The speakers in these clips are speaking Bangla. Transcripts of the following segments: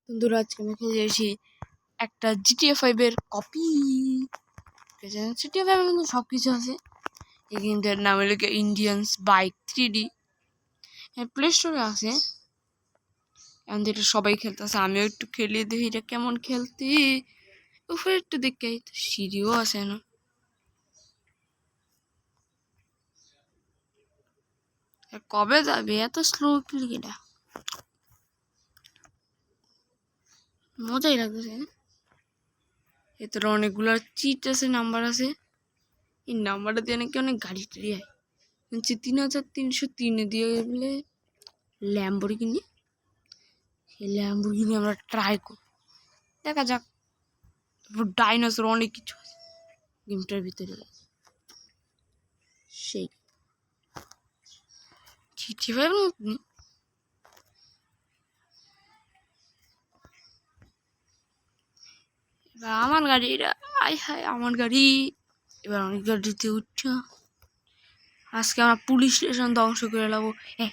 বন্ধুরা আজকে আমি খেলে এসেছি একটা GTA 5 এর কপি। GTA 5 এর কিন্তু সব কিছু আছে। এই গেমটার নাম হলো ইন্ডিয়ান্স বাইক 3D। প্লে স্টোরে আছে, এখন এটা সবাই খেলতেছে, আমিও একটু খেলে দেখি এটা কেমন খেলতে। উপরে একটু দেখে সিঁড়িও আছে না। কবে যাবে? এত স্লো ক্লিক, এটা মজাই লাগতেছে। এতে অনেকগুলো চিট আছে, নাম্বার আছে। এই নাম্বারটা দিয়ে নাকি অনেক গাড়ি টাড়ি হয়। 3303 দিয়ে বলে ল্যাম্বরগিনি। সেই ল্যাম্বরগিনি আমরা ট্রাই করব, দেখা যাক। তারপর ডাইনোসর, অনেক কিছু আছে গেমটার ভিতরে। সেই GTA 5 এবার আমার গাড়ি, এটা আয় হায় আমার গাড়ি। এবার অনেক গাড়িতে উঠছ। আজকে আমরা পুলিশ স্টেশন ধ্বংস করে নেবো। হ্যাঁ,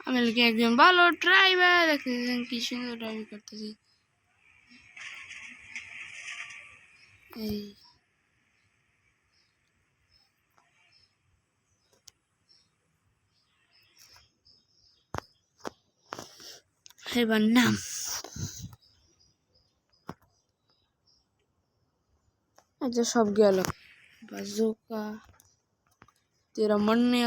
আমি লোকে একজন ভালো ড্রাইভার দেখতেছেন, কি সুন্দর ড্রাইভিং করতেছি। এই এবার নাম, আচ্ছা সব গেল। বাজুকা তেরা মন নেই।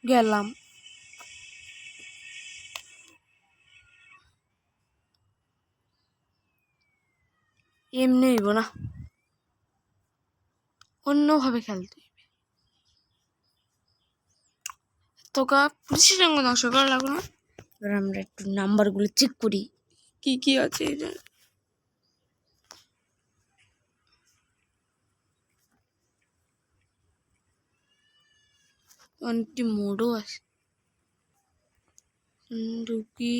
গেলাম। এমনি হইব না, অন্যভাবে খেলতে হবে। তোকা পুলিশের সঙ্গে ধ্বংস করা লাগলো না। এবার আমরা একটু নাম্বারগুলো চেক করি, কি কি আছে। এটা অনেকটি মোডও আছে। ঢুকি,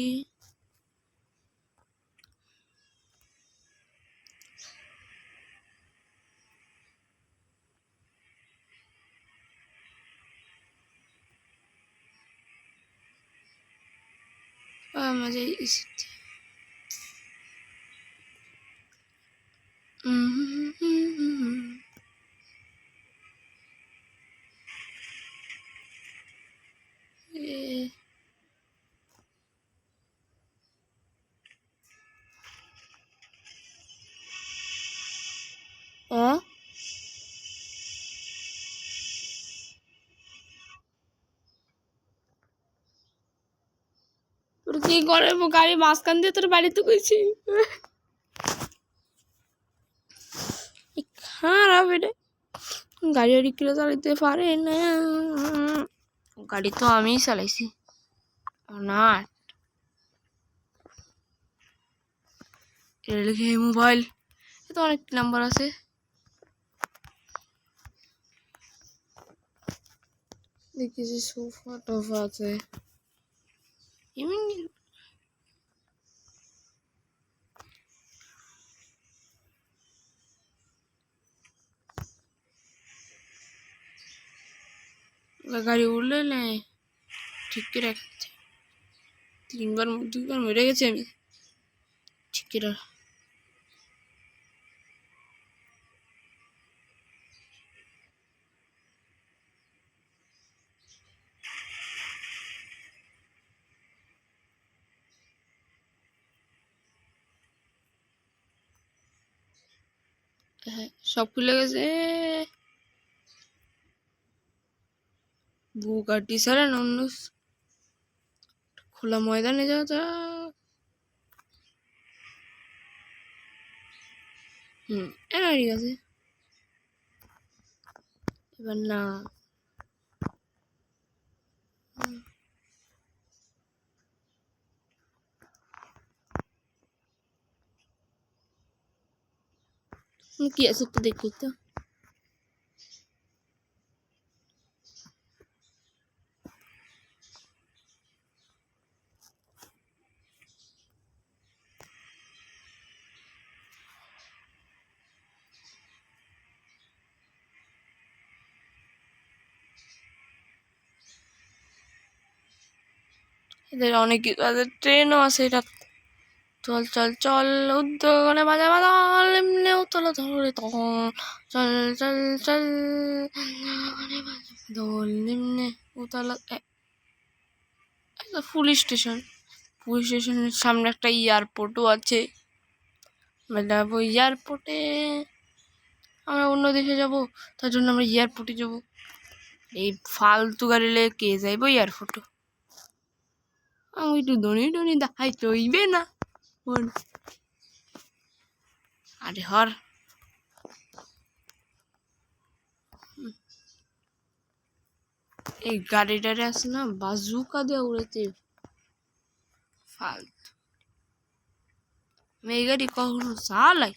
মজা এসেছে। তোর কি করে গাড়ি মাঝখান দিয়ে তোর বাড়িতে গেছি। খারাপ এটা, গাড়ি আড়ি কিলো চালাইতে পারে না। গাড়ি তো আমিই চালাইছি না। লিখে মোবাইল, এতে অনেক নাম্বার আছে। দেখেছি সোফা টোফা আছে। গাড়ি উঠলে নেই, ঠিক করে রাখতে। দুইবার মরে গেছি আমি, ঠিক করে। হ্যাঁ, সব খুলে গেছে। বুগাটি ছাড়া অন্য খোলা ময়দানে যাওয়া যাক। ঠিক আছে, এবার না কি আছে একটু দেখি তো। এদের অনেক ট্রেনও আছে এটা। চল চল চল উদ্যোগনে বাজা বাজা এমনি উতলা ধরে তখন চল চল চল দোল নিম্নে উতলা। পুলিশ স্টেশন, পুলিশ স্টেশনের সামনে একটা এয়ারপোর্টও আছে। ওই এয়ারপোর্টে আমরা অন্য দেশে যাব, তার জন্য আমরা এয়ারপোর্টে যাব। এই ফালতু গাড়ি লে কে যাইব এয়ারপোর্টে? আমি একটু ধনী টনি দেখাই চইবে না। আরে হর এই গাড়িটারে আছে না বাজুকা দিয়ে উড়েতে ফালতু। আমি এই গাড়ি কখনো চালাই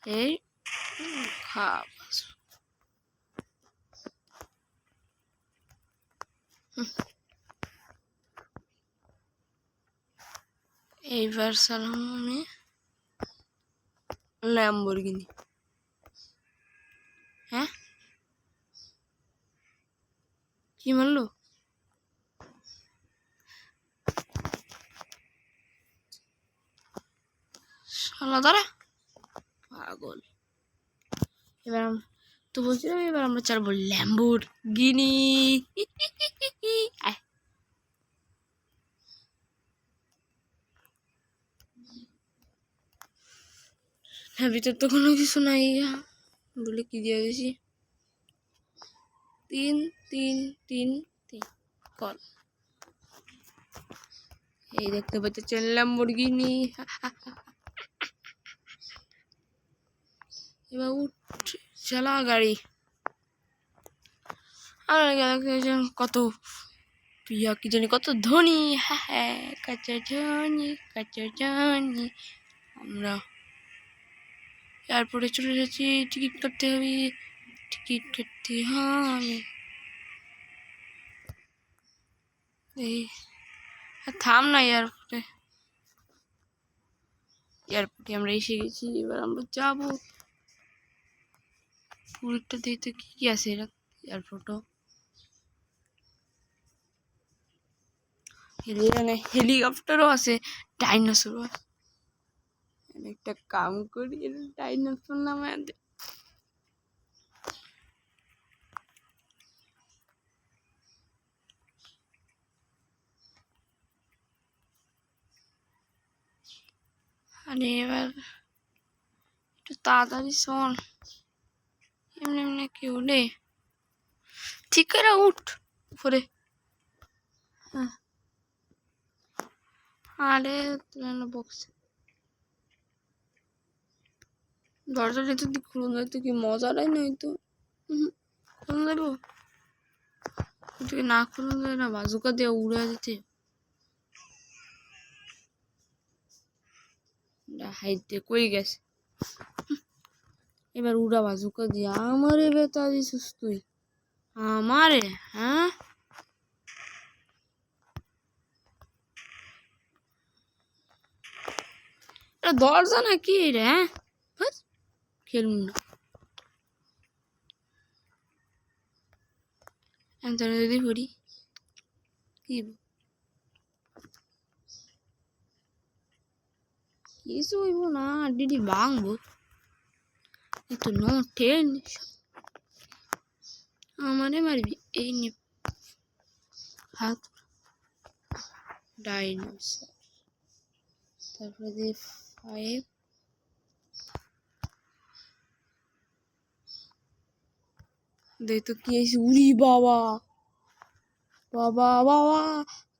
এই খাব। এইবার চালাম আমি ল্যাম্বরগিনি। হ্যাঁ কি মারলো? শালা দাঁড়া পাগল। এবার তো বলছিলাম এবার আমরা চালাবো ল্যাম্বরগিনি। হ্যাঁ ভিতর তো কোনো কিছু নাই বলে কি দিয়ে দিয়েছি 3 3 3 3 কল। এই দেখতে পাচ্ছেন ল্যাম্বরগিনি। এবার উঠ চালা গাড়ি। আর কত প্রিয়া কি জানি কত ধনী। হ্যাঁ কাঁচা ধনী কাঁচা ধনী। আমরা এয়ারপোর্টে চলে যাচ্ছি, টিকিট কাটতে হবে, টিকিট কাটতে হবে। এই থাম না এয়ারপোর্টে। এয়ারপোর্টে আমরা এসে গেছি, এবার আমরা যাবো। পুরীটা দেখতে কি কি আছে এটা এয়ারপোর্টও। হেলিকপ্টারও আছে, ডাইনোসরও আছে। একটা কাম করি ডাইনোসর নামে আরে এবার একটু তাড়াতাড়ি শোন। এমনি এমনি কি উঠে ঠিক করে উঠ উপরে। হ্যাঁ আরে বক্স দরজাটা যদি খুলুন তো কি মজাটাই নয় তো। খুলুন দেবো না, খুলুন দেবে না, বাজুকা দিয়ে উড়ে যেতে হাইতে কই গেছে। এবার উড়া বাজুকা দিয়ে আমারে বেতা দিছিস তুই আমারে। হ্যাঁ এটা দরজা না কি রে? হ্যাঁ খেলুন না যদি পড়ি কি কিছু হইব না, ডিডি ভাঙবো। তো নো টেনশন আমারে মারবি এই নে হাত ডাইনোসর। তারপরে 5 দেখ তো কি আছে। উড়ি বাবা বাবা বাবা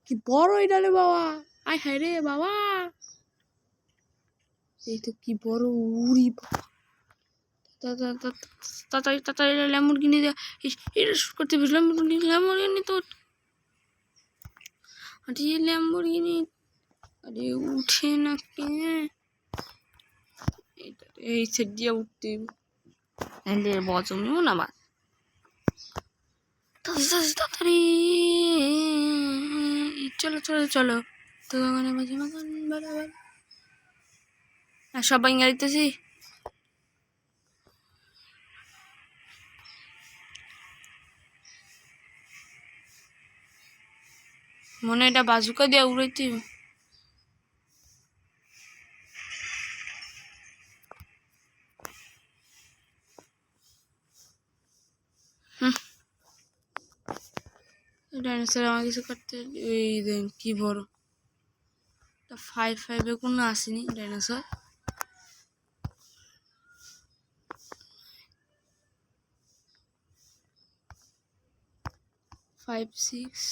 কি বড় এটা রে বাবা। আয় হায় রে বাবা, এই তো কি বড়। উড়ি বাবা তাড়াতাড়ি তাড়াতাড়ি ল্যাম্বরগিনি এটা শুট করতে হবে। ল্যাম্বরগিনি তো আরে ল্যাম্বরগিনি আরে উঠে না কে এই সেট দিয়ে উঠতে বজমিও না বাদ তাড়াতাড়ি চলো চলো চলো তো ওখানে মাঝে মাঝে বরাবর সবাই গাড়িতেছি মনে এটা বাজুকা দিয়ে উড়াইতে ডাইনোসর আমার কিছু করতে এই দেন কি বড় 5 কোনো আসেনি ডাইনোসর ফাইভ সিক্স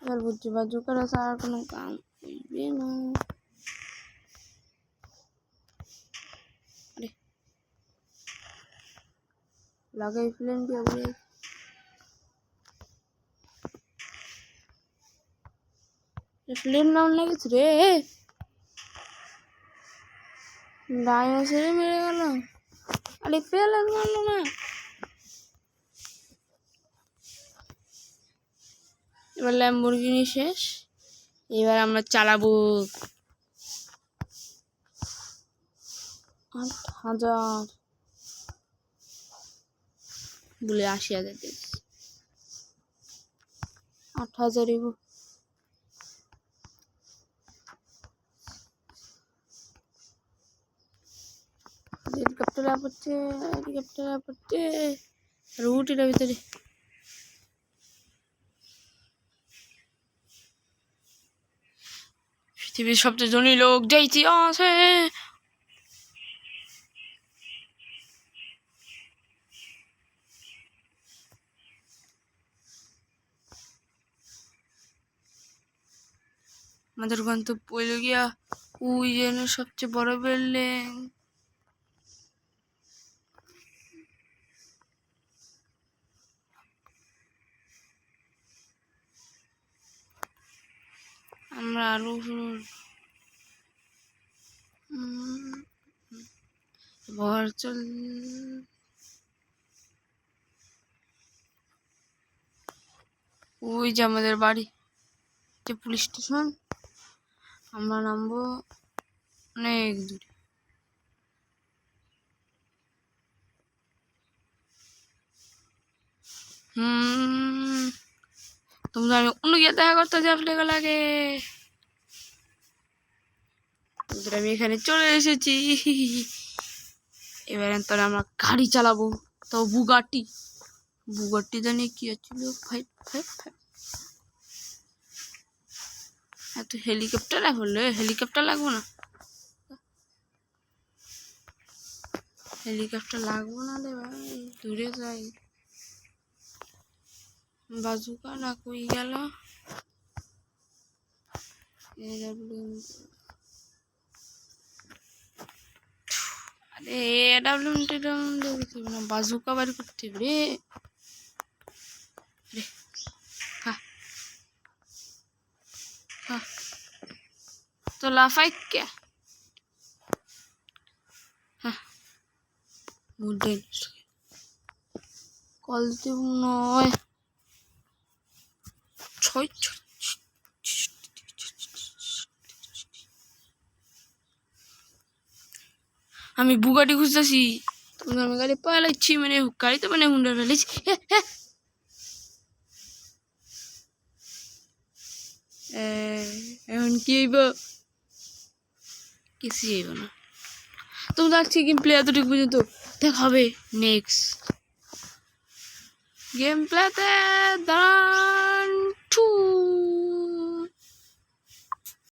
এবার বুঝছি বাজুকার আছে আর কোনো কাম করবে না আরে লাগাই প্লেন দিয়ে উড়ে প্লেন নাম লাগেছে রে ডাইনোসরে মেরে গেল আরে প্লেন মারলো না এবার ল্যাম্বরগিনি শেষ এবার আমরা চালাবো 8,000 বলে 80,000 দিয়েছি 8,000 এগো হেলিকপ্টার পড়ছে রুট এর ভিতরে পৃথিবীর সবচেয়ে ধনী লোক যাইছি আছে আমাদের গন্তব্য পড়ল গিয়া ওই যেন সবচেয়ে বড় বিল্ডিং আমরা আরো চল ওই যে আমাদের বাড়ি যে পুলিশ স্টেশন আমরা নামবো অনেক দূরে তোমরা আমি অন্য গিয়ে দেখা করতে যাব লাগে আমি এখানে চলে এসেছি এবার তাহলে আমরা গাড়ি চালাবো তো বুগাটি জানি কি হচ্ছিল 555 এত হেলিকপ্টার হলে হেলিকপ্টার লাগবো না রে ভাই দূরে যাই বাজুকা না কই গেল আরে বাজুকা বাড়ি করতে রে তো লাফাই কে কল দিব নয় ছয় আমি বুগাটি খুঁজতেছি তোমরা আমি গাড়ি পালাইছি মানে গাড়ি তো মানে হুন্ডা ফেলেছি এখন কি হইব কিছু হইব না তোমরা দেখছি গেম প্লে এতটুকু পর্যন্ত দেখা হবে নেক্সট গেম প্লেতে দাঁড়ান